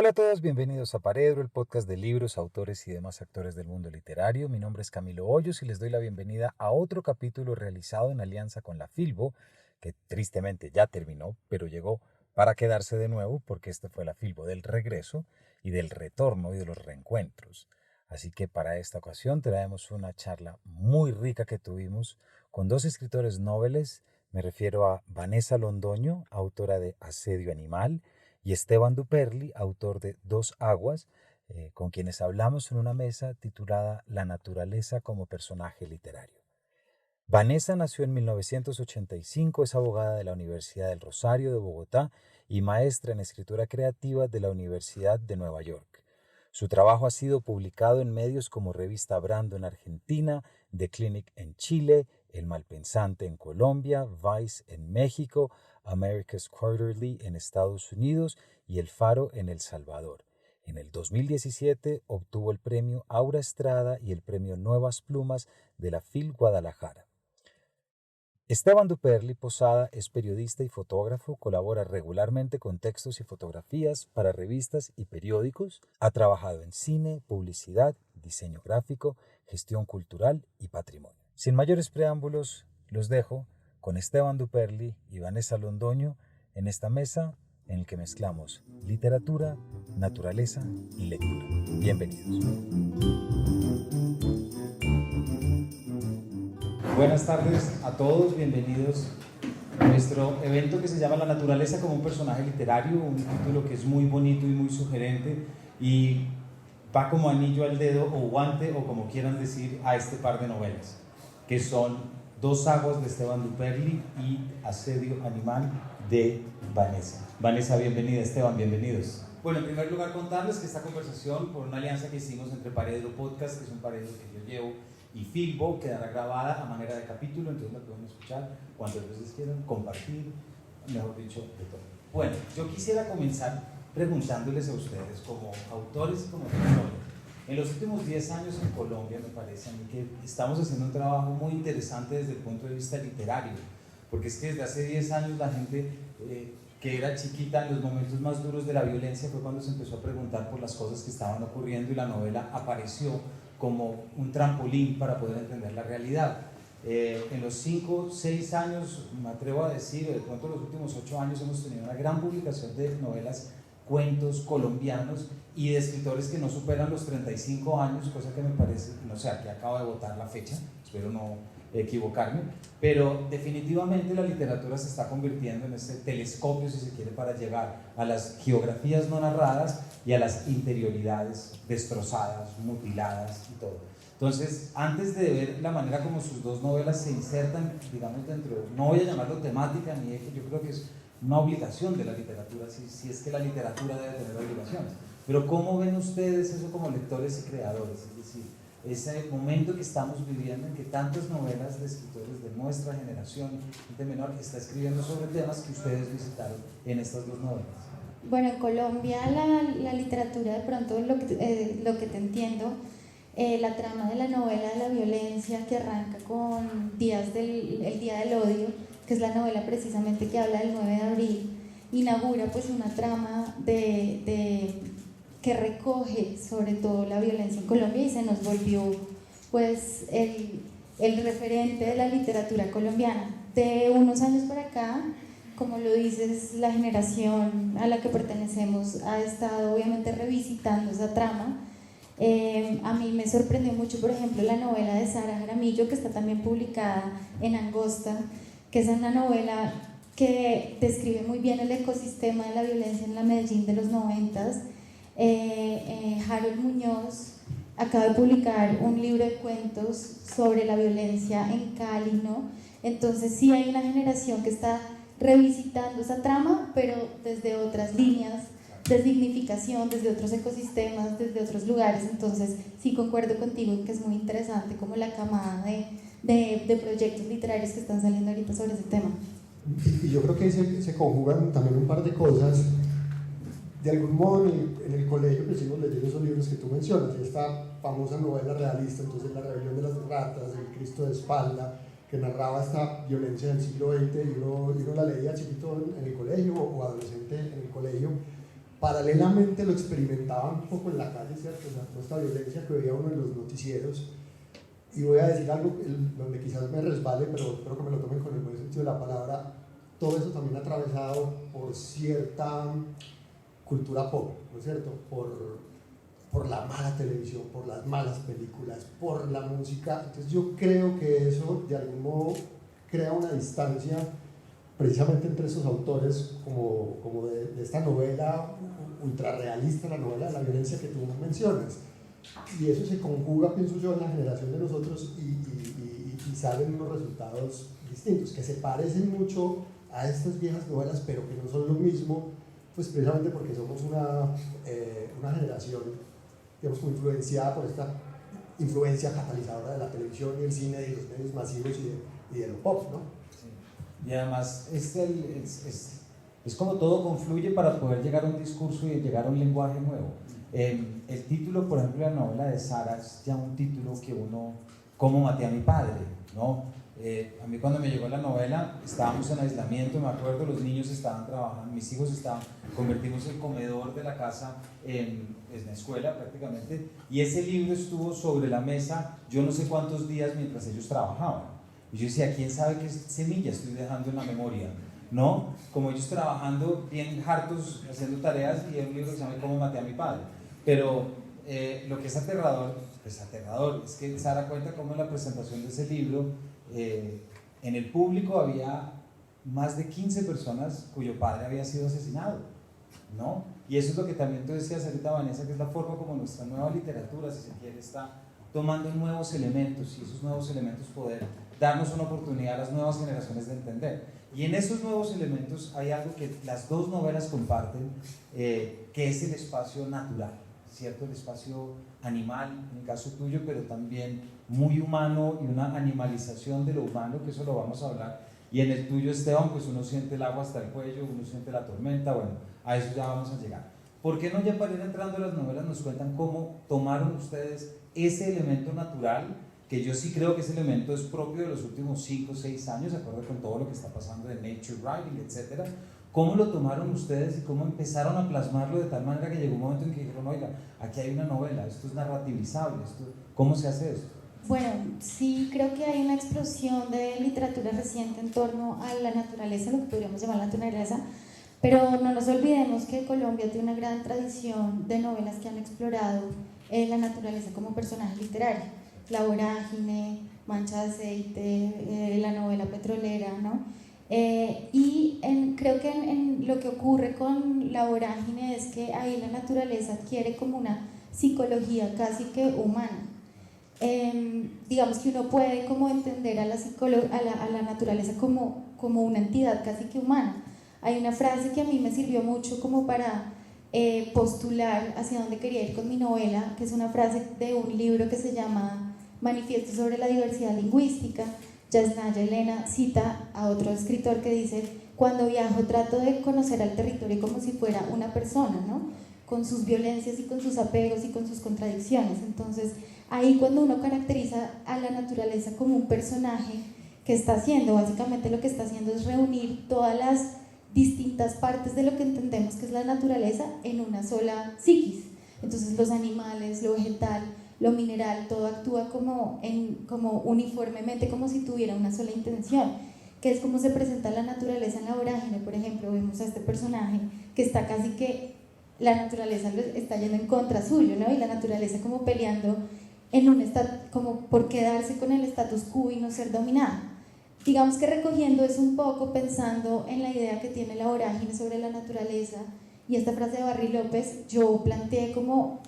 Hola a todos, bienvenidos a Paredro, el podcast de libros, autores y demás actores del mundo literario. Mi nombre es Camilo Hoyos y les doy la bienvenida a otro capítulo realizado en alianza con la Filbo, que tristemente ya terminó, pero llegó para quedarse de nuevo porque este fue la Filbo del regreso y del retorno y de los reencuentros. Así que para esta ocasión traemos una charla muy rica que tuvimos con dos escritores noveles. Me refiero a Vanessa Londoño, autora de Asedio Animal, y Esteban Duperli, autor de Dos Aguas, con quienes hablamos en una mesa titulada La naturaleza como personaje literario. Vanessa nació en 1985, es abogada de la Universidad del Rosario de Bogotá y maestra en escritura creativa de la Universidad de Nueva York. Su trabajo ha sido publicado en medios como Revista Brando en Argentina, The Clinic en Chile, El Malpensante en Colombia, Vice en México, America's Quarterly en Estados Unidos y El Faro en El Salvador. En el 2017 obtuvo el premio Aura Estrada y el premio Nuevas Plumas de la FIL Guadalajara. Esteban Duperli Posada es periodista y fotógrafo, colabora regularmente con textos y fotografías para revistas y periódicos, ha trabajado en cine, publicidad, diseño gráfico, gestión cultural y patrimonio. Sin mayores preámbulos, los dejo con Esteban Duperli y Vanessa Londoño en esta mesa en la que mezclamos literatura, naturaleza y lectura. Bienvenidos. Buenas tardes a todos, bienvenidos a nuestro evento que se llama La naturaleza como un personaje literario, un título que es muy bonito y muy sugerente y va como anillo al dedo o guante o como quieran decir a este par de novelas, que son Dos Aguas de Esteban Duperli y Asedio Animal de Vanessa. Vanessa, bienvenida. Esteban, bienvenidos. Bueno, en primer lugar contarles que esta conversación, por una alianza que hicimos entre Paredro Podcast, que es un Paredro que yo llevo, y Filbo, quedará grabada a manera de capítulo, entonces la pueden escuchar cuantas veces quieran, compartir, mejor dicho, de todo. Bueno, yo quisiera comenzar preguntándoles a ustedes, como autores y como escritores, en los últimos 10 años en Colombia me parece a mí que estamos haciendo un trabajo muy interesante desde el punto de vista literario, porque es que desde hace 10 años la gente que era chiquita en los momentos más duros de la violencia fue cuando se empezó a preguntar por las cosas que estaban ocurriendo y la novela apareció como un trampolín para poder entender la realidad. En los 5, 6 años, me atrevo a decir, o de pronto los últimos 8 años hemos tenido una gran publicación de novelas, cuentos colombianos y de escritores que no superan los 35 años, cosa que me parece, no sé, aquí acabo de votar la fecha, espero no equivocarme, pero definitivamente la literatura se está convirtiendo en ese telescopio, si se quiere, para llegar a las geografías no narradas y a las interioridades destrozadas, mutiladas y todo. Entonces, antes de ver la manera como sus dos novelas se insertan, digamos, dentro, no voy a llamarlo temática ni eje, yo creo que es una obligación de la literatura, si es que la literatura debe tener obligaciones. Pero ¿cómo ven ustedes eso como lectores y creadores? Es decir, ese momento que estamos viviendo en que tantas novelas de escritores de nuestra generación, gente menor, está escribiendo sobre temas que ustedes visitaron en estas dos novelas. Bueno, en Colombia la literatura, de pronto lo que te entiendo, la trama de la novela de la violencia que arranca con el Día del Odio, que es la novela precisamente que habla del 9 de abril, inaugura pues una trama que recoge sobre todo la violencia en Colombia y se nos volvió pues el referente de la literatura colombiana. De unos años para acá, como lo dices, la generación a la que pertenecemos ha estado obviamente revisitando esa trama. A mí me sorprendió mucho, por ejemplo, la novela de Sara Jaramillo, que está también publicada en Angosta, que es una novela que describe muy bien el ecosistema de la violencia en la Medellín de los 90s. Harold Muñoz acaba de publicar un libro de cuentos sobre la violencia en Cali, ¿no? Entonces sí hay una generación que está revisitando esa trama, pero desde otras líneas de significación, desde otros ecosistemas, desde otros lugares. Entonces sí concuerdo contigo en que es muy interesante como la camada de proyectos literarios que están saliendo ahorita sobre ese tema. Y yo creo que se conjugan también un par de cosas. De algún modo en el colegio crecimos leyendo esos libros que tú mencionas, y esta famosa novela realista, entonces La rebelión de las ratas, El Cristo de espalda, que narraba esta violencia del siglo XX, y uno la leía chiquito en el colegio o adolescente en el colegio, paralelamente lo experimentaban un poco en la calle, ¿cierto? O sea, toda esta violencia que veía uno en los noticieros. Y voy a decir algo donde quizás me resbale, pero espero que me lo tomen con el buen sentido de la palabra. Todo eso también atravesado por cierta cultura pop, ¿no es cierto? Por la mala televisión, por las malas películas, por la música. Entonces yo creo que eso de algún modo crea una distancia precisamente entre esos autores como de esta novela ultrarrealista, la novela de la violencia que tú mencionas. Y eso se conjuga, pienso yo, en la generación de nosotros y salen unos resultados distintos, que se parecen mucho a estas viejas novelas, pero que no son lo mismo, pues precisamente porque somos una generación, digamos, como influenciada por esta influencia catalizadora de la televisión y el cine y los medios masivos y de lo pop, ¿no? Sí. Y además es como todo confluye para poder llegar a un discurso y llegar a un lenguaje nuevo. El título, por ejemplo, de la novela de Sara es ya un título que uno, ¿cómo maté a mi padre?, ¿no? A mí cuando me llegó la novela estábamos en aislamiento, me acuerdo, los niños estaban trabajando, mis hijos convertimos el comedor de la casa en la escuela prácticamente, y ese libro estuvo sobre la mesa yo no sé cuántos días mientras ellos trabajaban, y yo decía, ¿quién sabe qué semilla estoy dejando en la memoria?, ¿no? Como ellos trabajando bien hartos, haciendo tareas, y hay un libro que se llama ¿Cómo maté a mi padre? Pero lo que es aterrador, es que Sara cuenta cómo en la presentación de ese libro, en el público había más de 15 personas cuyo padre había sido asesinado, ¿no? Y eso es lo que también tú decías ahorita, Vanessa, que es la forma como nuestra nueva literatura, si se quiere, está tomando nuevos elementos, y esos nuevos elementos poder darnos una oportunidad a las nuevas generaciones de entender. Y en esos nuevos elementos hay algo que las dos novelas comparten, que es el espacio natural, ¿cierto? El espacio animal, en el caso tuyo, pero también muy humano y una animalización de lo humano, que eso lo vamos a hablar. Y en el tuyo, Esteban, pues uno siente el agua hasta el cuello, uno siente la tormenta, bueno, a eso ya vamos a llegar. ¿Por qué no ya para ir entrando a las novelas nos cuentan cómo tomaron ustedes ese elemento natural, que yo sí creo que ese elemento es propio de los últimos 5 o 6 años, de acuerdo con todo lo que está pasando de nature writing, etcétera? ¿Cómo lo tomaron ustedes y cómo empezaron a plasmarlo de tal manera que llegó un momento en que dijeron, oiga, aquí hay una novela, esto es narrativizable, ¿cómo se hace esto? Bueno, sí creo que hay una explosión de literatura reciente en torno a la naturaleza, lo que podríamos llamar la naturaleza, pero no nos olvidemos que Colombia tiene una gran tradición de novelas que han explorado la naturaleza como personaje literario. La Vorágine, Mancha de Aceite, la novela petrolera, ¿no? Creo que en lo que ocurre con La Vorágine es que ahí la naturaleza adquiere como una psicología casi que humana. Digamos que uno puede como entender a la naturaleza como una entidad casi que humana. Hay una frase que a mí me sirvió mucho como para postular hacia dónde quería ir con mi novela, que es una frase de un libro que se llama Manifiesto sobre la diversidad lingüística. Yasnaya Elena cita a otro escritor que dice: cuando viajo trato de conocer al territorio como si fuera una persona, ¿no? Con sus violencias y con sus apegos y con sus contradicciones. Entonces ahí cuando uno caracteriza a la naturaleza como un personaje que está haciendo, básicamente lo que está haciendo es reunir todas las distintas partes de lo que entendemos que es la naturaleza en una sola psiquis. Entonces los animales, lo vegetal, lo mineral, todo actúa como uniformemente, como si tuviera una sola intención, que es como se presenta la naturaleza en La Vorágine. Por ejemplo, vemos a este personaje que está casi que, la naturaleza está yendo en contra suyo, ¿no? Y la naturaleza como peleando como por quedarse con el status quo y no ser dominada. Digamos que recogiendo eso un poco, pensando en la idea que tiene La Vorágine sobre la naturaleza y esta frase de Barry López, yo planteé como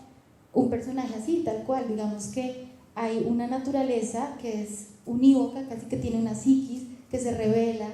un personaje así, tal cual. Digamos que hay una naturaleza que es unívoca, casi que tiene una psiquis, que se revela,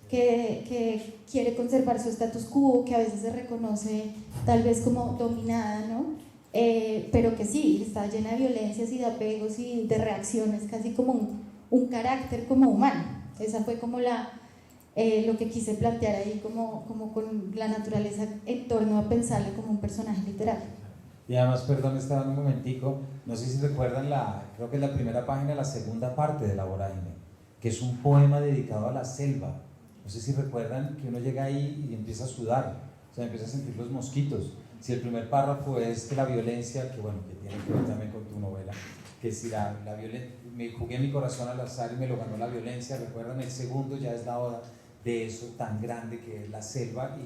que quiere conservar su status quo, que a veces se reconoce tal vez como dominada, ¿no? Pero que sí, está llena de violencias y de apegos y de reacciones, casi como un carácter como humano. Esa fue como lo que quise plantear ahí, como con la naturaleza en torno a pensarla como un personaje literario. Y además, perdón, estaba un momentico, no sé si recuerdan creo que es la primera página, la segunda parte de La Vorágine, que es un poema dedicado a la selva. No sé si recuerdan que uno llega ahí y empieza a sudar, o sea, empieza a sentir los mosquitos. si el primer párrafo es que la violencia, que bueno, que tiene que ver también con tu novela, que si la violencia, me jugué mi corazón al azar y me lo ganó la violencia, recuerdan, el segundo ya es la oda de eso tan grande que es la selva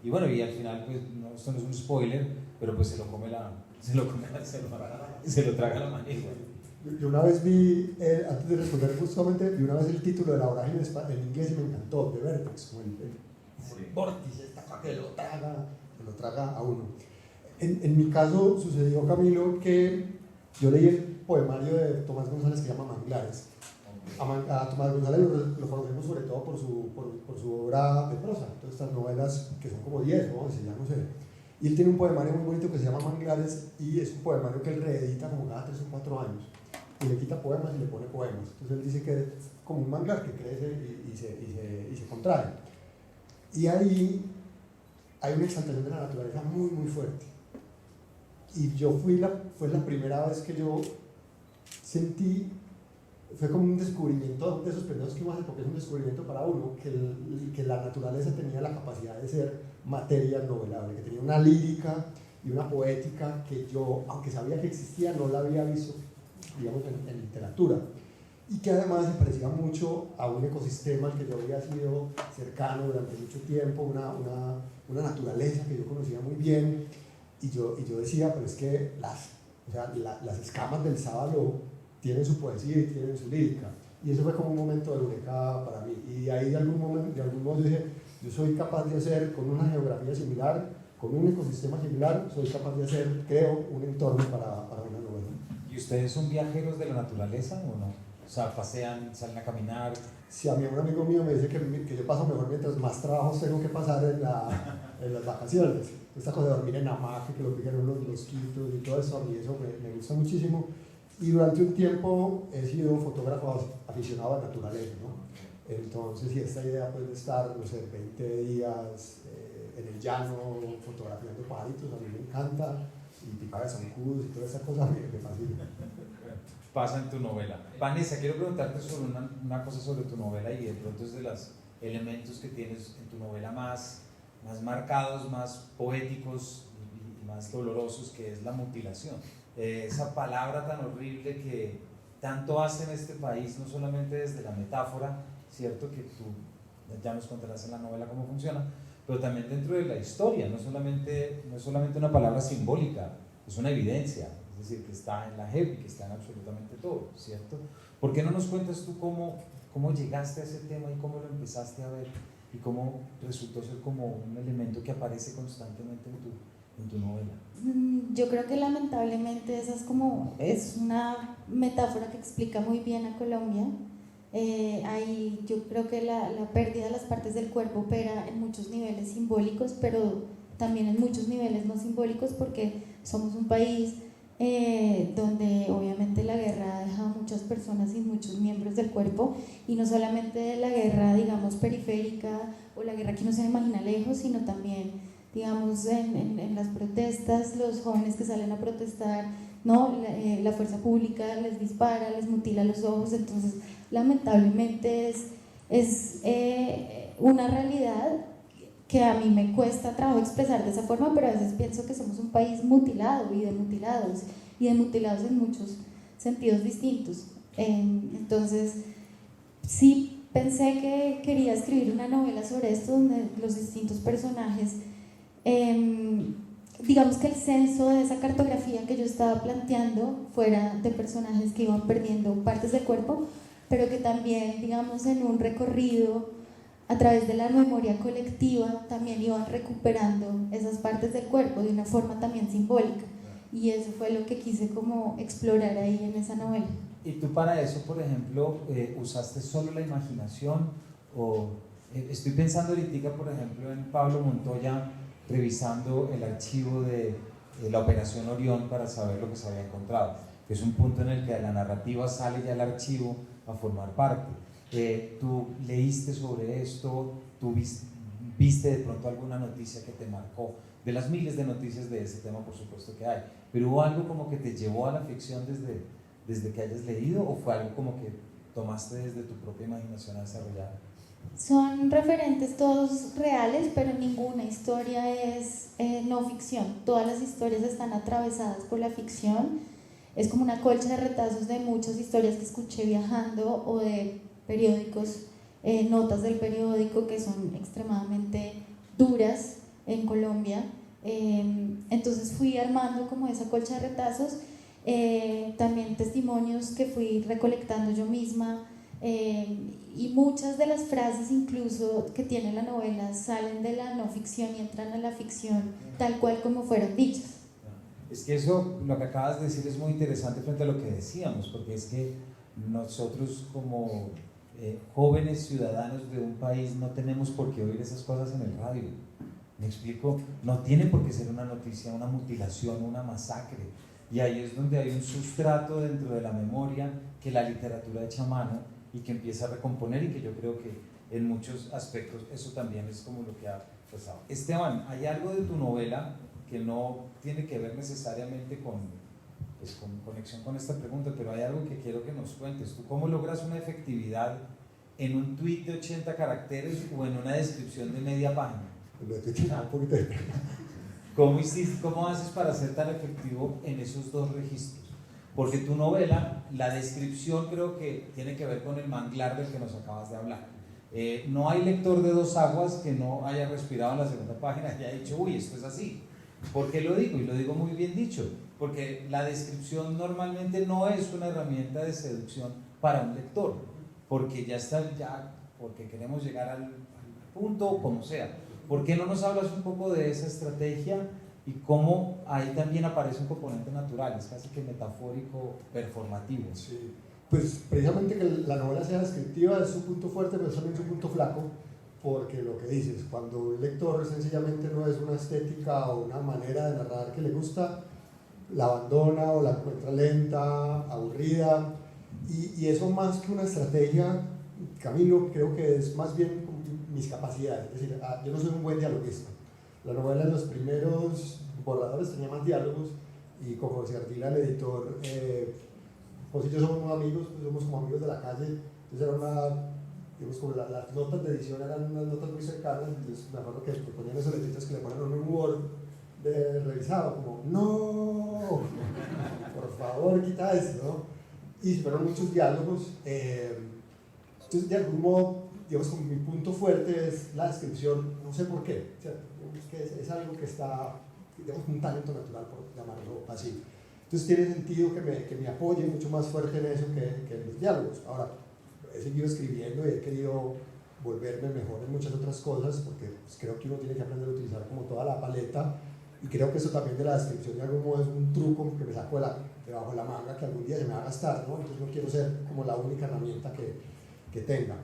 y bueno, y al final, pues, no, esto no es un spoiler, pero pues se lo come la selva, se lo traga la manigua. Yo una vez vi, antes de responder justamente, vi una vez el título de la vorágine en inglés y me encantó, The Vertex, como el vórtice, esta cosa que lo traga a uno. En mi caso sucedió, Camilo, que yo leí el poemario de Tomás González que se llama Manglares. A Tomás González lo conocemos sobre todo por su obra de prosa, todas estas novelas que son como 10 o 11, ya no sé. Y él tiene un poemario muy bonito que se llama Manglares y es un poemario que él reedita como cada 3 o 4 años. Y le quita poemas y le pone poemas. Entonces él dice que es como un manglar que crece y se contrae. Y ahí hay una exaltación de la naturaleza muy, muy fuerte. Y fue la primera vez que yo sentí, fue como un descubrimiento de esos periodos que uno hace, porque es un descubrimiento para uno, que la naturaleza tenía la capacidad de ser materia novelable, que tenía una lírica y una poética que yo, aunque sabía que existía, no la había visto, digamos, en literatura, y que además se parecía mucho a un ecosistema al que yo había sido cercano durante mucho tiempo, una naturaleza que yo conocía muy bien, y yo decía, pero es que las escamas del sábalo tienen su poesía y tienen su lírica, y eso fue como un momento de eureka para mí, y ahí de algún modo yo dije, yo soy capaz de hacer con una geografía similar, con un ecosistema similar, soy capaz de hacer, creo, un entorno para una novela. ¿Y ustedes son viajeros de la naturaleza o no? O sea, pasean, salen a caminar. Si a mí un amigo mío me dice que yo paso mejor mientras más trabajos tengo que pasar en las vacaciones. Esta cosa de dormir en hamaca, que lo pican los mosquitos y todo eso, a mí eso me gusta muchísimo. Y durante un tiempo he sido fotógrafo aficionado a la naturaleza, ¿no? Entonces, y esta idea pues, de estar, no sé, 20 días en el llano fotografiando pajaritos, a mí me encanta, y picar de zancudos y toda esa cosa me fascina. Pasa en tu novela. Vanessa, quiero preguntarte sobre una cosa sobre tu novela y de pronto es de los elementos que tienes en tu novela más marcados, más poéticos y más dolorosos, que es la mutilación. Esa palabra tan horrible que tanto hace en este país, no solamente desde la metáfora, cierto, que tú ya nos contarás en la novela cómo funciona, pero también dentro de la historia, no es solamente una palabra simbólica, es una evidencia. Es decir, que está en la JEP y que está en absolutamente todo, ¿cierto? ¿Por qué no nos cuentas tú cómo llegaste a ese tema y cómo lo empezaste a ver y cómo resultó ser como un elemento que aparece constantemente en tu novela? Yo creo que lamentablemente esa es una metáfora que explica muy bien a Colombia. Ahí yo creo que la pérdida de las partes del cuerpo opera en muchos niveles simbólicos, pero también en muchos niveles no simbólicos, porque somos un país donde obviamente la guerra ha dejado a muchas personas sin muchos miembros del cuerpo, y no solamente la guerra, digamos, periférica o la guerra que uno se imagina lejos, sino también, digamos, en las protestas, los jóvenes que salen a protestar, ¿no? La fuerza pública les dispara, les mutila los ojos. Entonces lamentablemente es una realidad que a mí me cuesta trabajo expresar de esa forma, pero a veces pienso que somos un país mutilado y de mutilados en muchos sentidos distintos. Entonces, sí pensé que quería escribir una novela sobre esto, donde los distintos personajes, digamos que el censo de esa cartografía que yo estaba planteando fuera de personajes que iban perdiendo partes del cuerpo, pero que también, digamos, en un recorrido a través de la memoria colectiva también iban recuperando esas partes del cuerpo de una forma también simbólica, y eso fue lo que quise como explorar ahí en esa novela. ¿Y tú para eso, por ejemplo, usaste solo la imaginación? O estoy pensando ahorita, por ejemplo, en Pablo Montoya revisando el archivo de la Operación Orión para saber lo que se había encontrado, que es un punto en el que la narrativa sale ya el archivo a formar parte. ¿Tú leíste sobre esto? ¿Tú viste de pronto alguna noticia que te marcó? De las miles de noticias de ese tema, por supuesto que hay, pero ¿hubo algo como que te llevó a la ficción desde que hayas leído, o fue algo como que tomaste desde tu propia imaginación a desarrollar? Son referentes todos reales, pero ninguna historia es no ficción. Todas las historias están atravesadas por la ficción. Es como una colcha de retazos de muchas historias que escuché viajando o de periódicos, notas del periódico que son extremadamente duras en Colombia. Entonces fui armando como esa colcha de retazos, también testimonios que fui recolectando yo misma. Y muchas de las frases incluso que tiene la novela salen de la no ficción y entran a la ficción tal cual como fueron dichas. Es que eso, lo que acabas de decir es muy interesante frente a lo que decíamos, porque es que nosotros como jóvenes ciudadanos de un país no tenemos por qué oír esas cosas en el radio. ¿Me explico? No tiene por qué ser una noticia, una mutilación, una masacre. Y ahí es donde hay un sustrato dentro de la memoria que la literatura echa mano y que empieza a recomponer, y que yo creo que en muchos aspectos eso también es como lo que ha pasado. Esteban, ¿hay algo de tu novela que no tiene que ver necesariamente con conexión con esta pregunta, pero hay algo que quiero que nos cuentes? ¿Tú cómo logras una efectividad en un tweet de 80 caracteres o en una descripción de media página? Un poquito de... ¿Cómo haces para ser tan efectivo en esos dos registros? Porque tu novela, la descripción creo que tiene que ver con el manglar del que nos acabas de hablar. No hay lector de Dos Aguas que no haya respirado en la segunda página y haya dicho, uy, esto es así. ¿Por qué lo digo? Y lo digo muy bien dicho, porque la descripción normalmente no es una herramienta de seducción para un lector, porque porque queremos llegar al punto, como sea. ¿Por qué no nos hablas un poco de esa estrategia y cómo ahí también aparece un componente natural, es casi que metafórico, performativo? Sí, pues precisamente que la novela sea descriptiva es su punto fuerte, pero es también su punto flaco, porque lo que dices, cuando un lector sencillamente no es una estética o una manera de narrar que le gusta, la abandona o la encuentra lenta, aburrida, y eso más que una estrategia, Camilo, creo que es más bien mis capacidades. Es decir, yo no soy un buen dialoguista. La novela en los primeros borradores tenía más diálogos, y con José Ardila, el editor, José y yo somos muy amigos, somos como amigos de la calle, entonces era digamos, como las notas de edición eran unas notas muy cercanas, entonces me acuerdo que ponían esos letritos que le ponen un Word de revisado, como, no, por favor, quita esto, ¿no? Y fueron muchos diálogos, entonces de algún modo, digamos, como mi punto fuerte es la descripción, no sé por qué, o sea, que es algo que está, digamos, un talento natural, por llamarlo así. Entonces tiene sentido que me apoye mucho más fuerte en eso que en los diálogos. Ahora, he seguido escribiendo y he querido volverme mejor en muchas otras cosas, porque pues, creo que uno tiene que aprender a utilizar como toda la paleta, y creo que eso también de la descripción de algún modo es un truco que me saco debajo de la manga, que algún día se me va a gastar, ¿no? Entonces no quiero ser como la única herramienta que tenga.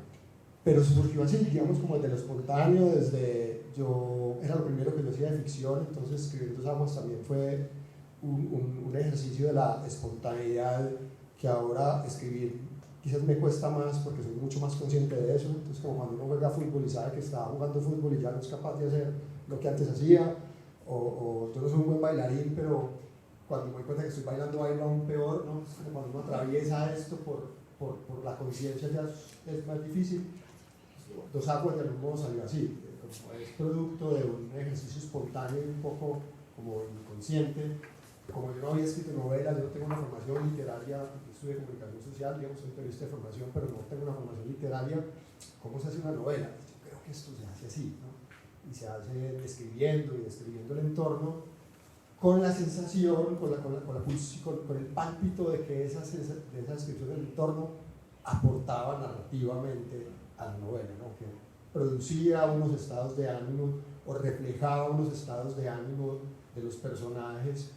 Pero surgió así, digamos, como desde lo espontáneo, era lo primero que yo hacía de ficción, entonces escribir Dos Aguas también fue un ejercicio de la espontaneidad, que ahora escribir quizás me cuesta más porque soy mucho más consciente de eso. Entonces, como cuando uno juega fútbol y sabe que está jugando fútbol y ya no es capaz de hacer lo que antes hacía, o yo no soy un buen bailarín, pero cuando me doy cuenta que estoy bailando aún peor, ¿no? Es como cuando uno atraviesa esto por la conciencia, ya es más difícil. Dos Aguas de algún modo salió así, como es producto de un ejercicio espontáneo y un poco como inconsciente. Como yo no había escrito novelas, yo no tengo una formación literaria, estudié comunicación social, digamos, soy periodista de formación, pero no tengo una formación literaria. ¿Cómo se hace una novela? Yo creo que esto se hace así, ¿no? Y se hace describiendo y describiendo el entorno con la sensación, con el pálpito de que esa descripción del entorno aportaba narrativamente a la novela, ¿no? Que producía unos estados de ánimo o reflejaba unos estados de ánimo de los personajes,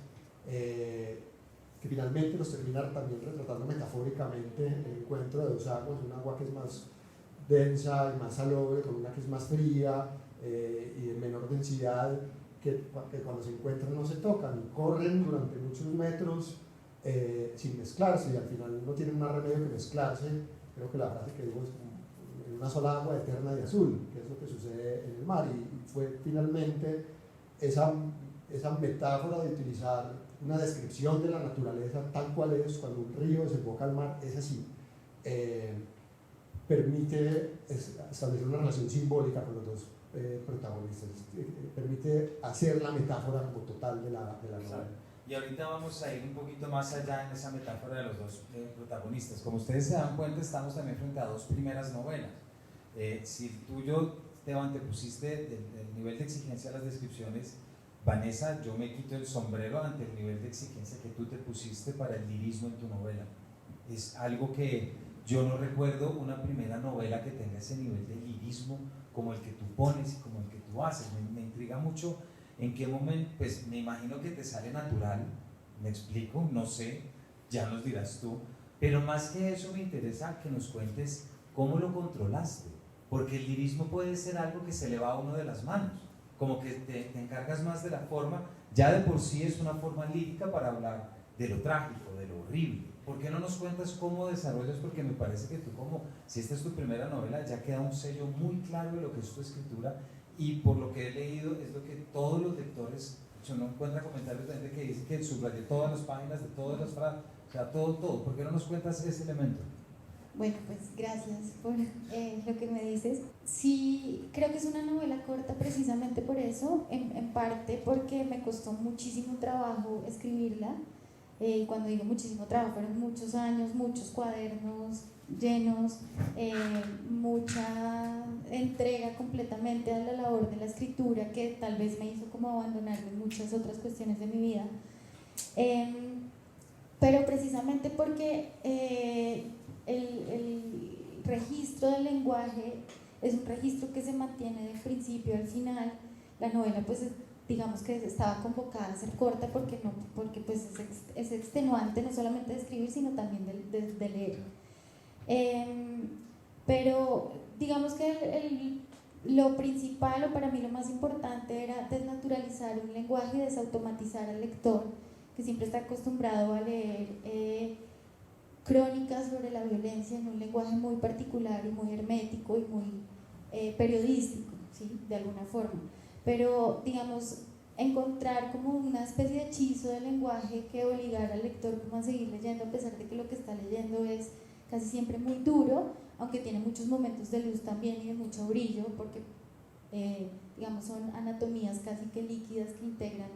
que finalmente los terminan también retratando metafóricamente el encuentro de dos aguas, un agua que es más densa y más salobre con una que es más fría y de menor densidad, que cuando se encuentran no se tocan, corren durante muchos metros sin mezclarse, y al final no tienen más remedio que mezclarse. Creo que la frase que digo es en una sola agua eterna de azul, que es lo que sucede en el mar, y fue finalmente esa metáfora de utilizar una descripción de la naturaleza tal cual es, cuando un río desemboca al mar, es así. permite establecer una relación simbólica con los dos protagonistas, permite hacer la metáfora como total de la novela. Y ahorita vamos a ir un poquito más allá en esa metáfora de los dos protagonistas. Como ustedes se dan cuenta, estamos también frente a dos primeras novelas. Si tú y yo, Esteban, te pusiste del nivel de exigencia a las descripciones, Vanessa, yo me quito el sombrero ante el nivel de exigencia que tú te pusiste para el lirismo en tu novela. Es algo que yo no recuerdo una primera novela que tenga ese nivel de lirismo como el que tú pones y como el que tú haces. Me intriga mucho en qué momento, pues me imagino que te sale natural, me explico, no sé, ya nos dirás tú, pero más que eso me interesa que nos cuentes cómo lo controlaste, porque el lirismo puede ser algo que se le va a uno de las manos, como que te encargas más de la forma, ya de por sí es una forma lírica para hablar de lo trágico, de lo horrible. ¿Por qué no nos cuentas cómo desarrollas? Porque me parece que tú, como si esta es tu primera novela, ya queda un sello muy claro de lo que es tu escritura, y por lo que he leído es lo que todos los lectores, yo no encuentro comentarios de gente que dice que subrayé todas las páginas de todas las frases, o sea, todo. ¿Por qué no nos cuentas ese elemento? Bueno, pues gracias por lo que me dices. Sí, creo que es una novela corta precisamente por eso, en parte porque me costó muchísimo trabajo escribirla. Cuando digo muchísimo trabajo, fueron muchos años, muchos cuadernos llenos, mucha entrega completamente a la labor de la escritura, que tal vez me hizo como abandonar muchas otras cuestiones de mi vida. Pero precisamente porque el registro del lenguaje es un registro que se mantiene del principio al final. La novela, pues, digamos que estaba convocada a ser corta porque pues es extenuante no solamente de escribir, sino también de leer. Pero digamos que lo principal, o para mí lo más importante, era desnaturalizar un lenguaje y desautomatizar al lector, que siempre está acostumbrado a leer crónicas sobre la violencia en un lenguaje muy particular y muy hermético y muy periodístico, ¿sí? De alguna forma. Pero, digamos, encontrar como una especie de hechizo del lenguaje que obligara al lector como a seguir leyendo, a pesar de que lo que está leyendo es casi siempre muy duro, aunque tiene muchos momentos de luz también y de mucho brillo, porque digamos son anatomías casi que líquidas que integran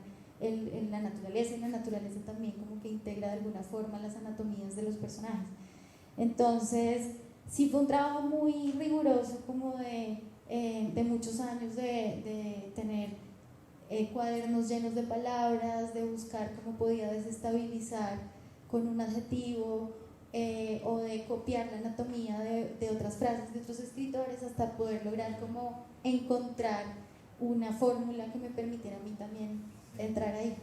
la naturaleza, y la naturaleza también como que integra de alguna forma las anatomías de los personajes. Entonces sí fue un trabajo muy riguroso, como de muchos años de tener cuadernos llenos de palabras, de buscar cómo podía desestabilizar con un adjetivo, o de copiar la anatomía de otras frases de otros escritores, hasta poder lograr como encontrar una fórmula que me permitiera a mí también entrar ahí.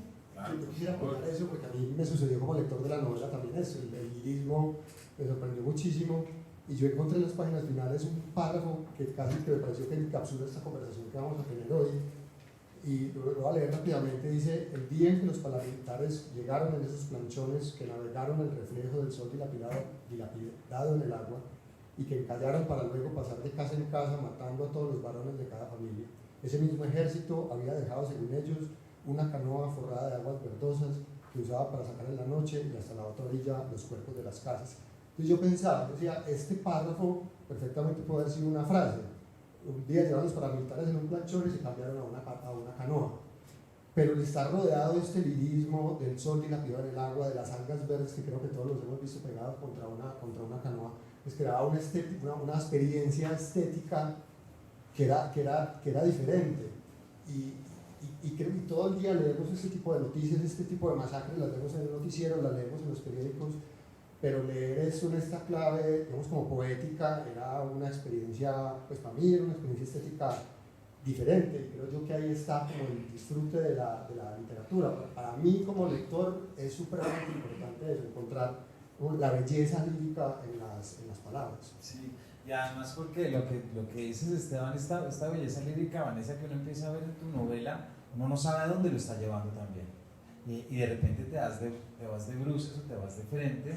Yo quisiera contar eso porque a mí me sucedió como lector de la novela también eso, el lirismo me sorprendió muchísimo, y yo encontré en las páginas finales un párrafo que casi que me pareció que encapsula esta conversación que vamos a tener hoy, y lo voy a leer rápidamente. Dice: el día en que los paramilitares llegaron en esos planchones que navegaron el reflejo del sol dilapidado en el agua, y que encallaron para luego pasar de casa en casa matando a todos los varones de cada familia, ese mismo ejército había dejado, según ellos, una canoa forrada de aguas verdosas que usaba para sacar en la noche y hasta la otra orilla los cuerpos de las casas. Entonces yo pensaba, decía, este párrafo perfectamente puede haber sido una frase. Un día llegaron los paramilitares en un planchón y se cambiaron a una canoa. Pero le está rodeado de este lirismo del sol dilapidado en el agua, de las algas verdes que creo que todos los hemos visto pegados contra una canoa. Les creaba una experiencia estética que era diferente. Y todo el día leemos este tipo de noticias, este tipo de masacres, las leemos en el noticiero, las leemos en los periódicos, pero leer esto en esta clave, digamos, como poética, era una experiencia, pues para mí era una experiencia estética diferente, y creo yo que ahí está como el disfrute de la literatura. Para mí como lector es supremamente importante eso, encontrar la belleza lírica en las palabras. Sí, y además porque lo que dices, Esteban, esta belleza lírica, Vanessa, que uno empieza a ver en tu novela, uno no sabe a dónde lo está llevando también, y de repente te vas de bruces o te vas de frente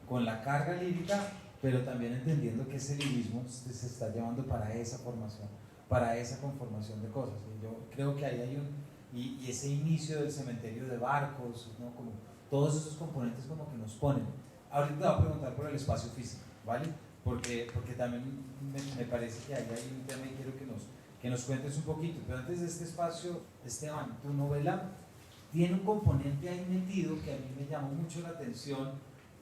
con la carga lírica, pero también entendiendo que ese lirismo se está llevando para esa formación, para esa conformación de cosas. Y yo creo que ahí hay y ese inicio del cementerio de barcos, ¿no? Como todos esos componentes como que nos ponen. Ahorita te voy a preguntar por el espacio físico, ¿vale? porque también me parece que ahí hay un tema y quiero que nos cuentes un poquito. Pero antes de este espacio, Esteban, tu novela tiene un componente ahí metido que a mí me llamó mucho la atención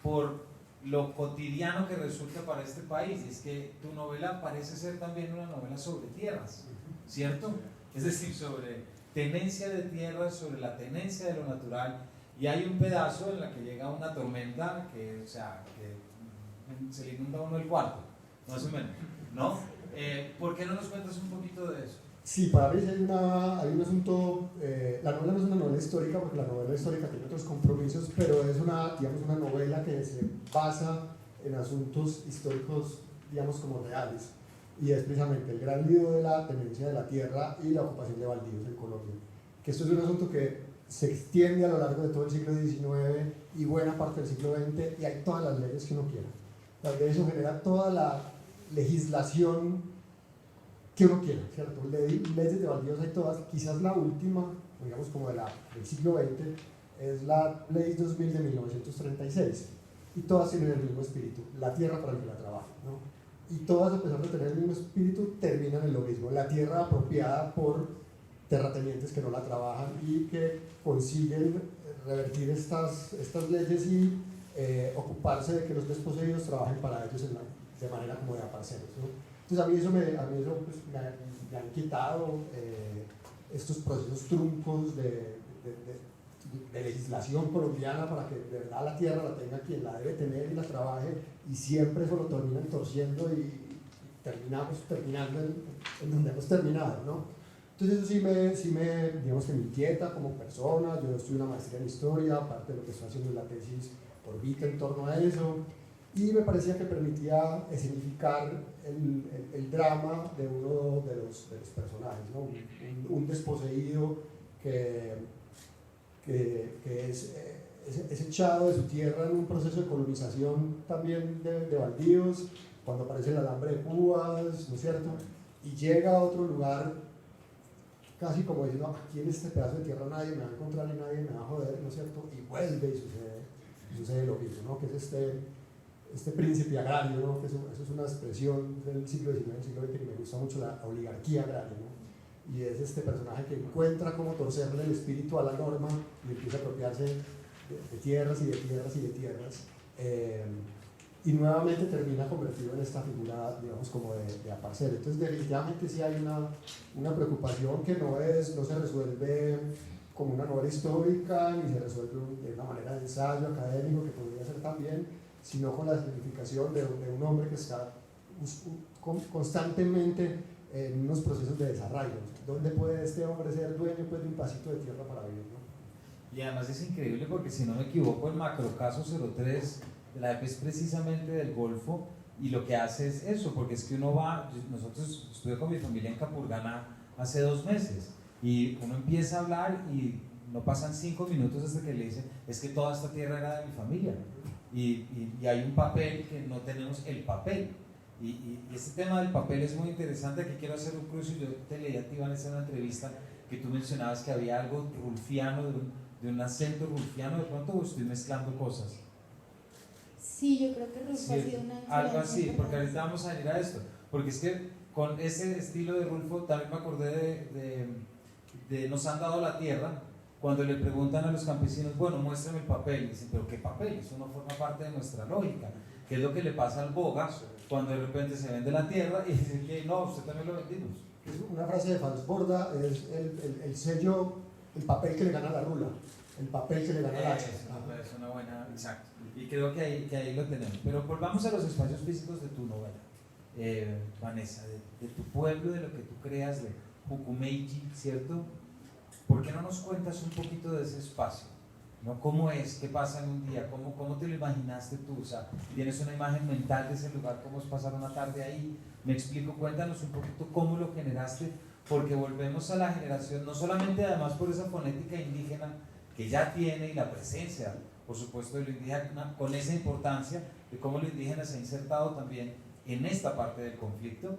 por lo cotidiano que resulta para este país, y es que tu novela parece ser también una novela sobre tierras, ¿cierto? Es decir, sobre tenencia de tierras, sobre la tenencia de lo natural, y hay un pedazo en la que llega una tormenta que, o sea, que se le inunda a uno el cuarto, más o menos, ¿no? ¿Por qué no nos cuentas un poquito de eso? Sí, para mí hay un asunto, la novela no es una novela histórica porque la novela histórica tiene otros compromisos, pero es digamos, una novela que se basa en asuntos históricos, digamos, como reales, y es precisamente el gran lío de la tenencia de la tierra y la ocupación de baldíos en Colombia, que esto es un asunto que se extiende a lo largo de todo el siglo XIX y buena parte del siglo XX, y hay todas las leyes que uno quiera. De eso genera toda la legislación que uno quiera, ¿cierto? Leyes de baldíos hay todas, quizás la última, digamos como del siglo XX, es la Ley 2000 de 1936, y todas tienen el mismo espíritu, la tierra para el que la trabaja, ¿no? Y todas, a pesar de tener el mismo espíritu, terminan en lo mismo, la tierra apropiada por terratenientes que no la trabajan y que consiguen revertir estas leyes y ocuparse de que los desposeídos trabajen para ellos de manera como de aparceros, ¿no? Entonces a mí eso pues, me han quitado estos procesos truncos de legislación colombiana para que de verdad la tierra la tenga quien la debe tener y la trabaje, y siempre eso lo terminan torciendo y terminamos terminando en donde hemos terminado, ¿no? Entonces eso digamos que me inquieta como persona. Yo estudio una maestría en historia, parte de lo que estoy haciendo en la tesis orbita en torno a eso, y me parecía que permitía escenificar el drama de uno de los personajes, ¿no? Un desposeído que es echado de su tierra en un proceso de colonización también de baldíos, cuando aparece el alambre de púas, ¿no es cierto? Y llega a otro lugar casi como diciendo, aquí en este pedazo de tierra nadie me va a encontrar y nadie me va a joder, ¿no es cierto? Y vuelve y sucede lo mismo, ¿no? Que es este príncipe agrario, ¿no? Que eso es una expresión del siglo XIX, del siglo XX, que me gusta mucho, la oligarquía agraria, ¿no? Y es este personaje que encuentra cómo torcerle el espíritu a la norma y empieza a apropiarse de tierras y de tierras y de tierras, y nuevamente termina convertido en esta figura, digamos, como de aparcero. Entonces definitivamente sí hay una preocupación que no se resuelve como una novela histórica, ni se resuelve de una manera de ensayo académico, que podría ser también, sino con la significación de un hombre que está constantemente en unos procesos de desarraigo. ¿Dónde puede este hombre ser dueño, pues, de un pasito de tierra para vivir, ¿no? Y además es increíble porque, si no me equivoco, el macrocaso 03 de la EP es precisamente del Golfo, y lo que hace es eso, porque es que uno va, nosotros estuve con mi familia en Capurganá hace 2 meses, y uno empieza a hablar y no pasan 5 minutos hasta que le dicen, es que toda esta tierra era de mi familia, y hay un papel que no tenemos el papel. Y este tema del papel es muy interesante. Aquí quiero hacer un cruce. Yo te leí a ti, Vanessa, en una entrevista que tú mencionabas que había algo rulfiano, de un acento rulfiano. ¿De pronto o estoy mezclando cosas? Sí, yo creo que Rulfo Sí, ha sido una algo así, influencia porque ahorita vamos a ir a esto, porque es que con ese estilo de Rulfo también me acordé de Nos han dado la tierra, cuando le preguntan a los campesinos, bueno, muéstrame el papel, y dicen, pero ¿qué papel? Eso no forma parte de nuestra lógica. ¿Qué es lo que le pasa al boga cuando de repente se vende la tierra y dicen que no, usted también lo vendimos? Es una frase de Falsborda, es el sello, el papel que le gana la rula, el papel que le gana la hacha. Es una buena, exacto. Y creo que ahí lo tenemos. Pero volvamos a los espacios físicos de tu novela, Vanessa, de tu pueblo, de lo que tú creas, de Jucumeiji, ¿cierto? ¿Por qué no nos cuentas un poquito de ese espacio? ¿No? ¿Cómo es? ¿Qué pasa en un día? ¿Cómo te lo imaginaste tú? O sea, ¿tienes una imagen mental de ese lugar? ¿Cómo es pasar una tarde ahí? Me explico, cuéntanos un poquito cómo lo generaste, porque volvemos a la generación, no solamente además por esa fonética indígena que ya tiene y la presencia, por supuesto, de lo indígena, con esa importancia de cómo lo indígena se ha insertado también en esta parte del conflicto,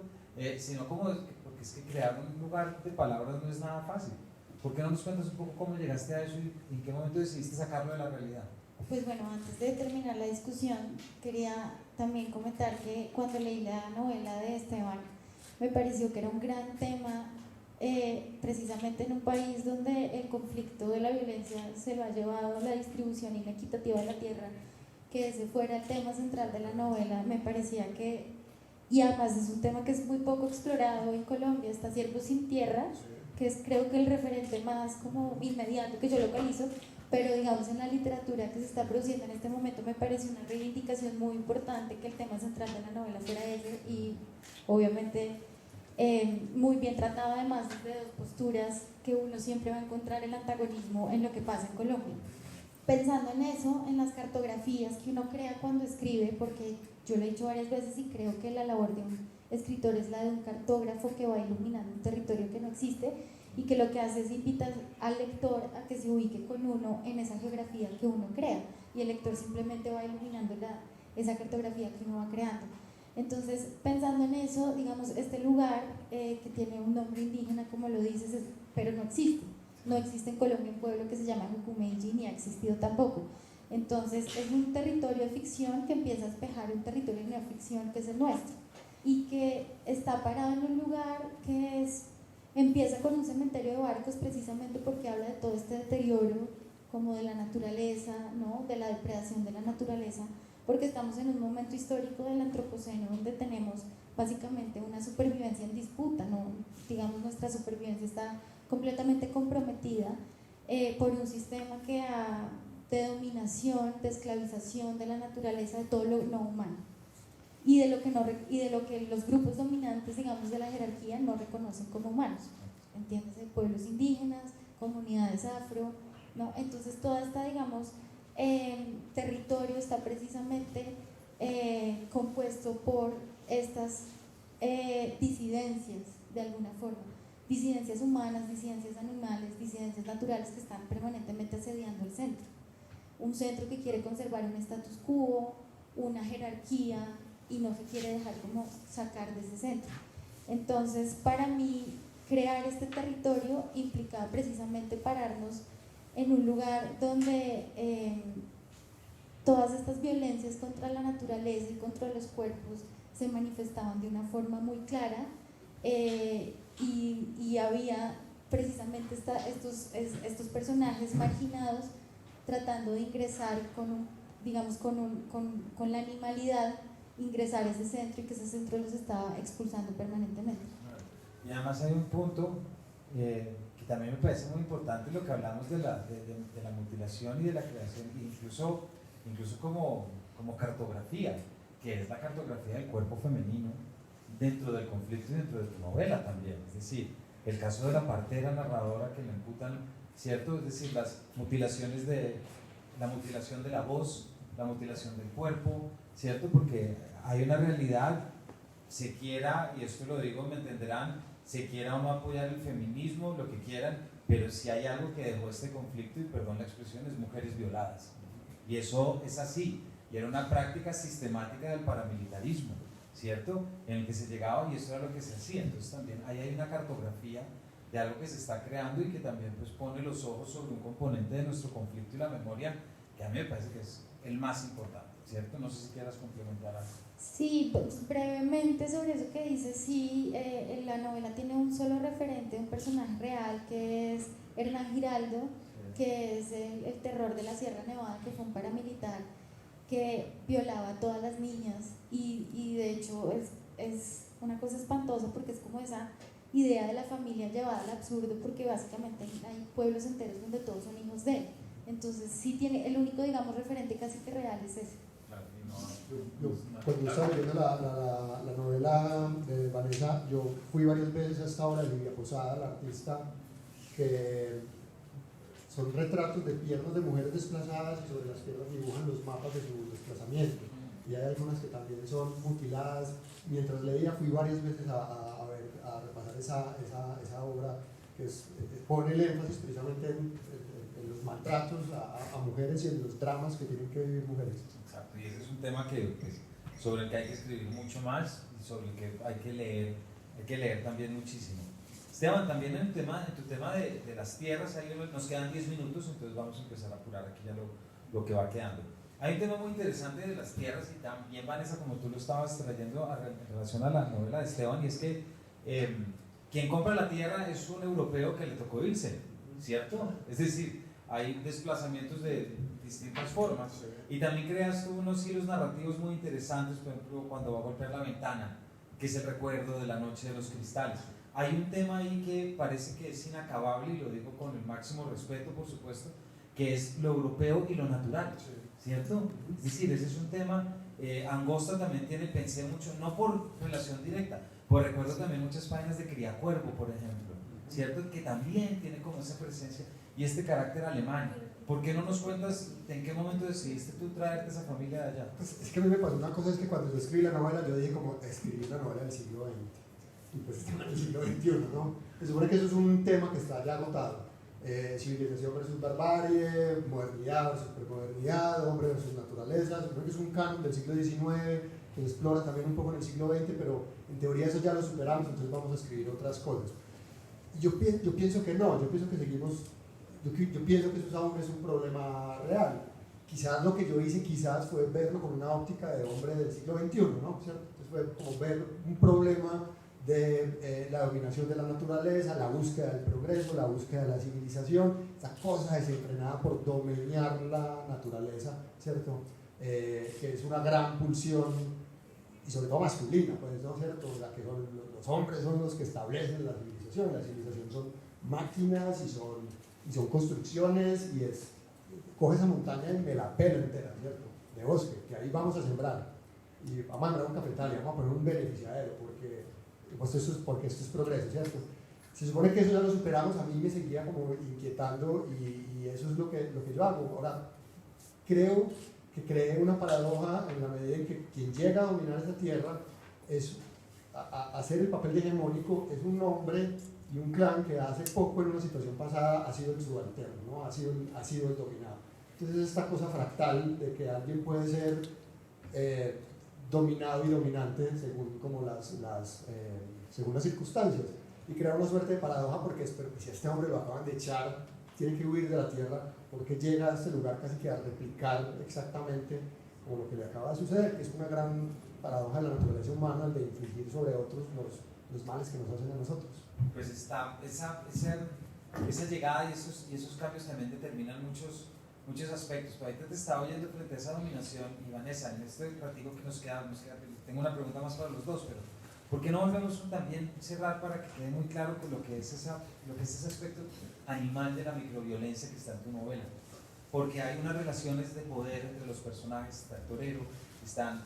sino porque es que crear un lugar de palabras no es nada fácil. ¿Por qué no nos cuentas un poco cómo llegaste a eso y en qué momento decidiste sacarlo de la realidad? Pues bueno, antes de terminar la discusión, quería también comentar que cuando leí la novela de Esteban, me pareció que era un gran tema, precisamente en un país donde el conflicto de la violencia se lo ha llevado a la distribución inequitativa de la tierra, que ese fuera el tema central de la novela. Me parecía que, y además es un tema que es muy poco explorado en Colombia, está Siervos sin Tierra, que es creo que el referente más como inmediato que yo localizo, pero digamos en la literatura que se está produciendo en este momento me parece una reivindicación muy importante que el tema central de la novela fuera ese, y obviamente muy bien tratado además desde dos posturas que uno siempre va a encontrar el antagonismo en lo que pasa en Colombia. Pensando en eso, en las cartografías que uno crea cuando escribe, porque yo lo he dicho varias veces y creo que la labor de un escritor es la de un cartógrafo que va iluminando un territorio que no existe y que lo que hace es invitar al lector a que se ubique con uno en esa geografía que uno crea, y el lector simplemente va iluminando esa cartografía que uno va creando. Entonces, pensando en eso, digamos, este lugar que tiene un nombre indígena, como lo dices, pero no existe. No existe en Colombia un pueblo que se llama Jucumenchi, ni ha existido tampoco. Entonces, es un territorio de ficción que empieza a espejar un territorio de neoficción que es el nuestro, y que está parado en un lugar que empieza con un cementerio de barcos, precisamente porque habla de todo este deterioro como de la naturaleza, ¿no? De la depredación de la naturaleza, porque estamos en un momento histórico del antropoceno donde tenemos básicamente una supervivencia en disputa, ¿no? Digamos, nuestra supervivencia está completamente comprometida por un sistema de dominación, de esclavización de la naturaleza, de todo lo no humano, y de lo que los grupos dominantes, digamos, de la jerarquía no reconocen como humanos, entiéndase, pueblos indígenas, comunidades afro, ¿no? Entonces toda esta, digamos, territorio está precisamente compuesto por estas disidencias, de alguna forma, disidencias humanas, disidencias animales, disidencias naturales que están permanentemente asediando el centro, un centro que quiere conservar un status quo, una jerarquía, y no se quiere dejar como sacar de ese centro. Entonces, para mí, crear este territorio implicaba precisamente pararnos en un lugar donde todas estas violencias contra la naturaleza y contra los cuerpos se manifestaban de una forma muy clara, y había precisamente estos personajes marginados tratando de ingresar con la animalidad, ingresar a ese centro, y que ese centro los estaba expulsando permanentemente. Y además hay un punto que también me parece muy importante, lo que hablamos de la mutilación y de la creación, incluso como cartografía, que es la cartografía del cuerpo femenino dentro del conflicto y dentro de tu novela también. Es decir, el caso de la partera narradora que le imputan, ¿cierto? Es decir, la mutilación de la voz, la mutilación del cuerpo, ¿cierto? Porque hay una realidad, se quiera, y esto lo digo, me entenderán, se quiera o no apoyar el feminismo, lo que quieran, pero si hay algo que dejó este conflicto, y perdón la expresión, es mujeres violadas. Y eso es así, y era una práctica sistemática del paramilitarismo, ¿cierto? En el que se llegaba y eso era lo que se hacía. Entonces también ahí hay una cartografía de algo que se está creando y que también pues pone los ojos sobre un componente de nuestro conflicto y la memoria que a mí me parece que es el más importante, ¿cierto? No sé si quieras complementar algo. Sí, pues, brevemente sobre eso que dices, sí, la novela tiene un solo referente, un personaje real que es Hernán Giraldo, que es el terror de la Sierra Nevada, que fue un paramilitar que violaba a todas las niñas, y de hecho es una cosa espantosa porque es como esa idea de la familia llevada al absurdo, porque básicamente hay pueblos enteros donde todos son hijos de él. Entonces sí tiene, el único, digamos, referente casi que real es ese. Cuando estaba leyendo la novela de Vanessa, yo fui varias veces a esta obra de Livia Posada, la artista, que son retratos de piernas de mujeres desplazadas, y sobre las piernas dibujan los mapas de su desplazamiento, y hay algunas que también son mutiladas. Mientras leía fui varias veces a repasar esa obra, que pone el énfasis precisamente en los maltratos a mujeres y en los dramas que tienen que vivir mujeres. Exacto, y ese es un tema sobre el que hay que escribir mucho más y sobre el que hay que leer también muchísimo. Esteban, también en tu tema de las tierras, ahí nos quedan 10 minutos, entonces vamos a empezar a apurar aquí ya lo que va quedando. Hay un tema muy interesante de las tierras y también, Vanessa, como tú lo estabas trayendo en relación a la novela de Esteban, y es que quien compra la tierra es un europeo que le tocó irse, ¿cierto? Es decir, hay desplazamientos de distintas formas. Y también creas tú unos hilos narrativos muy interesantes, por ejemplo, cuando va a golpear la ventana, que es el recuerdo de la noche de los cristales. Hay un tema ahí que parece que es inacabable, y lo digo con el máximo respeto, por supuesto, que es lo europeo y lo natural, ¿cierto? Es decir, ese es un tema. Angosta también tiene, pensé mucho, no por relación directa, por recuerdo también muchas páginas de Criacuervo, por ejemplo, ¿cierto? Que también tiene como esa presencia y este carácter alemán. ¿Por qué no nos cuentas en qué momento decidiste tú traerte esa familia de allá? Pues es que a mí me pasó una cosa, es que cuando yo escribí la novela, yo dije como escribí una novela del siglo XX, y pues estamos en el siglo XXI, ¿no? Se supone que eso es un tema que está ya agotado. Civilización versus barbarie, modernidad versus supermodernidad, hombre versus naturaleza. Se supone que es un canon del siglo XIX que explora también un poco en el siglo XX, pero en teoría eso ya lo superamos, entonces vamos a escribir otras cosas. Yo pienso que no, yo pienso que seguimos, yo pienso que eso aún es un problema real. Quizás lo que yo hice fue verlo con una óptica de hombre del siglo XXI, ¿no? ¿Cierto? Entonces fue como ver un problema de la dominación de la naturaleza, la búsqueda del progreso, la búsqueda de la civilización, esa cosa desenfrenada por dominar la naturaleza, ¿cierto? Que es una gran pulsión, y sobre todo masculina, pues, ¿no? ¿Cierto? La que los hombres son los que establecen la civilización son máquinas y son construcciones, y coge esa montaña y me la pela entera, ¿cierto? De bosque, que ahí vamos a sembrar, y vamos a mandar un cafetal, y vamos a poner un beneficiadero, porque esto es progreso, ¿cierto? Se supone que eso ya lo superamos, a mí me seguía como inquietando, y eso es lo que yo hago. Ahora, creo que creé una paradoja en la medida en que quien llega a dominar esa tierra es a hacer el papel de hegemónico, es un hombre y un clan que hace poco, en una situación pasada, ha sido el subalterno, ¿no? ha sido el dominado. Entonces esta cosa fractal de que alguien puede ser dominado y dominante según como según las circunstancias, y crear una suerte de paradoja, porque si a este hombre lo acaban de echar, tiene que huir de la tierra, porque llega a este lugar casi que a replicar exactamente como lo que le acaba de suceder, que es una gran paradoja de la naturaleza humana, de infligir sobre otros los males que nos hacen a nosotros. Pues está esa llegada y esos cambios también determinan muchos aspectos. Pero ahorita te estaba oyendo frente a esa dominación, y Vanessa, en este ratito que nos queda, tengo una pregunta más para los dos, pero ¿por qué no volvemos también a cerrar para que quede muy claro con lo que es ese aspecto animal de la microviolencia que está en tu novela? Porque hay unas relaciones de poder entre los personajes, está el torero, están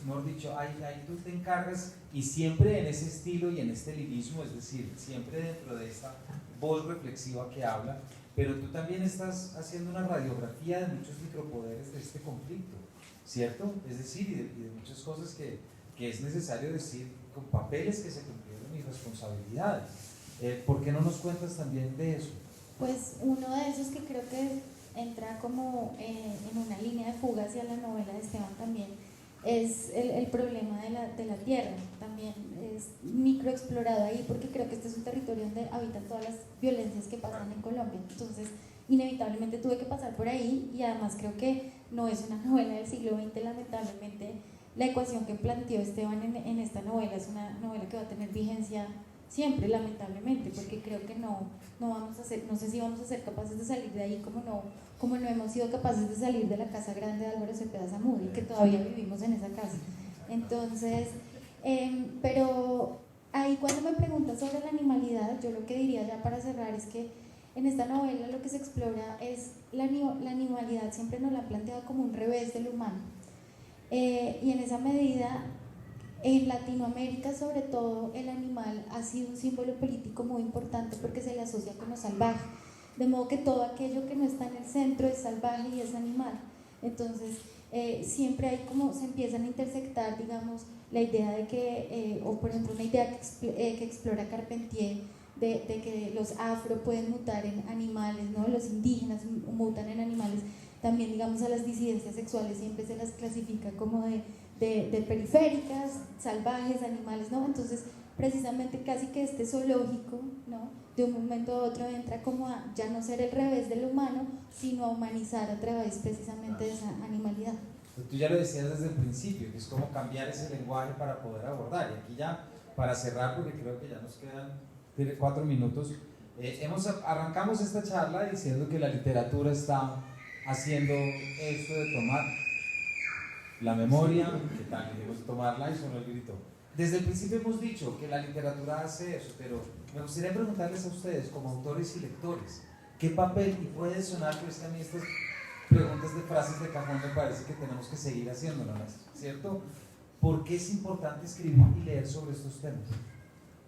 mejor dicho, ahí tú te encargas, y siempre en ese estilo y en este lirismo, es decir, siempre dentro de esta voz reflexiva que habla, pero tú también estás haciendo una radiografía de muchos micropoderes de este conflicto, ¿cierto? Es decir, y de muchas cosas que es necesario decir, con papeles que se cumplieron y responsabilidades. ¿Por qué no nos cuentas también de eso? Pues uno de esos que creo que entra como en una línea de fuga hacia la novela de Esteban también es el problema de la tierra. También es microexplorado ahí, porque creo que este es un territorio donde habitan todas las violencias que pasan en Colombia. Entonces inevitablemente tuve que pasar por ahí, y además creo que no es una novela del siglo XX, lamentablemente. La ecuación que planteó Esteban en esta novela es una novela que va a tener vigencia siempre, lamentablemente, porque creo que no sé si vamos a ser capaces de salir de ahí como no hemos sido capaces de salir de la casa grande de Álvaro Cepeda Zamudio, que todavía vivimos en esa casa. Entonces, pero ahí cuando me preguntas sobre la animalidad, yo lo que diría ya para cerrar es que en esta novela lo que se explora es la animalidad, siempre nos la han planteado como un revés del humano. Y en esa medida, en Latinoamérica sobre todo, el animal ha sido un símbolo político muy importante porque se le asocia con lo salvaje, de modo que todo aquello que no está en el centro es salvaje y es animal. Entonces siempre hay como se empiezan a intersectar, digamos, la idea de que, o por ejemplo una idea que explora Carpentier, de que los afro pueden mutar en animales, ¿no? Los indígenas mutan en animales. También, digamos, a las disidencias sexuales siempre se las clasifica como de periféricas, salvajes, animales, ¿no? Entonces precisamente casi que este zoológico, ¿no? De un momento a otro entra como a ya no ser el revés del humano, sino a humanizar a través precisamente de esa animalidad. Tú ya lo decías desde el principio, que es como cambiar ese lenguaje para poder abordar. Y aquí ya, para cerrar, porque creo que ya nos quedan 4 minutos, arrancamos esta charla diciendo que la literatura está haciendo esto de tomar la memoria, ¿qué tal? Dijimos tomarla y sonó el grito. Desde el principio hemos dicho que la literatura hace eso, pero me gustaría preguntarles a ustedes, como autores y lectores, ¿qué papel? Y puede sonar, pero es que a mí estas preguntas de frases de cajón me parece que tenemos que seguir haciéndolo, ¿cierto? ¿Por qué es importante escribir y leer sobre estos temas?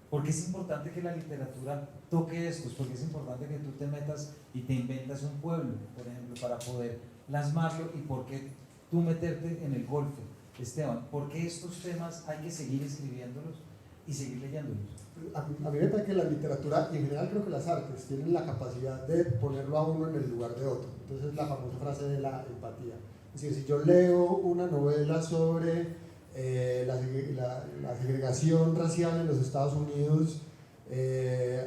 ¿Por qué es importante que la literatura toque estos? ¿Por qué es importante que tú te metas y te inventas un pueblo, por ejemplo, para poder plasmarlo? ¿Y por qué tú meterte en el golfe? Esteban, ¿por qué estos temas hay que seguir escribiéndolos y seguir leyéndolos? A mí me parece que la literatura, y en general creo que las artes, tienen la capacidad de ponerlo a uno en el lugar de otro. Entonces la famosa frase de la empatía. Es decir, si yo leo una novela sobre la segregación racial en los Estados Unidos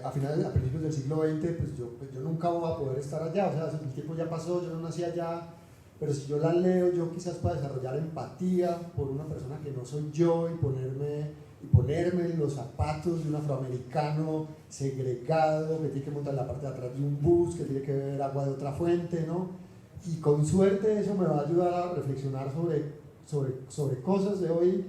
a principios del siglo XX, pues yo nunca voy a poder estar allá, o sea, el tiempo ya pasó, yo no nací allá, pero si yo la leo, yo quizás pueda desarrollar empatía por una persona que no soy yo y ponerme en los zapatos de un afroamericano segregado que tiene que montar en la parte de atrás de un bus, que tiene que beber agua de otra fuente, ¿no? Y con suerte eso me va a ayudar a reflexionar sobre cosas de hoy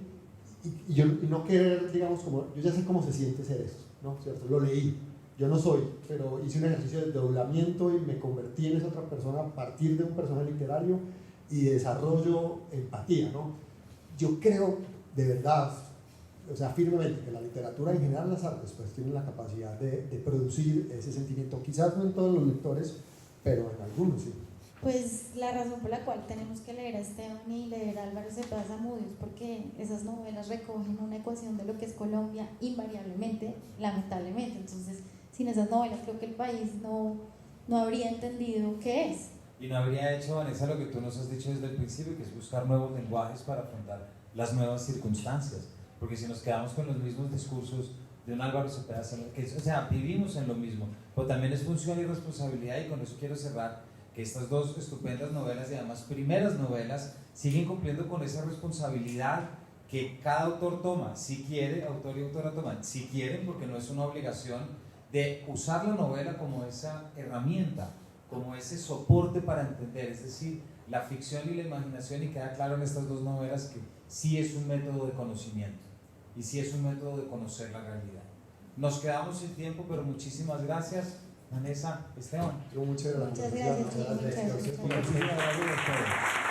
y no querer, digamos, como yo ya sé cómo se siente ser esto, ¿no? ¿Cierto? Lo leí, yo no soy, pero hice un ejercicio de desdoblamiento y me convertí en esa otra persona a partir de un personaje literario y desarrollo empatía, ¿no? Yo creo de verdad, o sea, firmemente que la literatura en general, las artes, pues tienen la capacidad de producir ese sentimiento, quizás no en todos los lectores, pero en algunos sí. Pues la razón por la cual tenemos que leer a Esteban y leer a Álvaro Cepeda Zamudio es porque esas novelas recogen una ecuación de lo que es Colombia invariablemente, lamentablemente. Entonces, sin esas novelas creo que el país no habría entendido qué es. Y no habría hecho, Vanessa, lo que tú nos has dicho desde el principio, que es buscar nuevos lenguajes para afrontar las nuevas circunstancias. Porque si nos quedamos con los mismos discursos de un Álvaro Cepeda Zamudio, o sea, vivimos en lo mismo, pero también es función y responsabilidad, y con eso quiero cerrar, que estas dos estupendas novelas y además primeras novelas siguen cumpliendo con esa responsabilidad que cada autor toma, si quiere, autor y autora toman, si quieren, porque no es una obligación, de usar la novela como esa herramienta, como ese soporte para entender, es decir, la ficción y la imaginación, y queda claro en estas dos novelas que sí es un método de conocimiento y sí es un método de conocer la realidad. Nos quedamos sin tiempo, pero muchísimas gracias, Vanessa, Esteban. Muchas gracias. Muchas gracias. Muchísimas gracias a todos.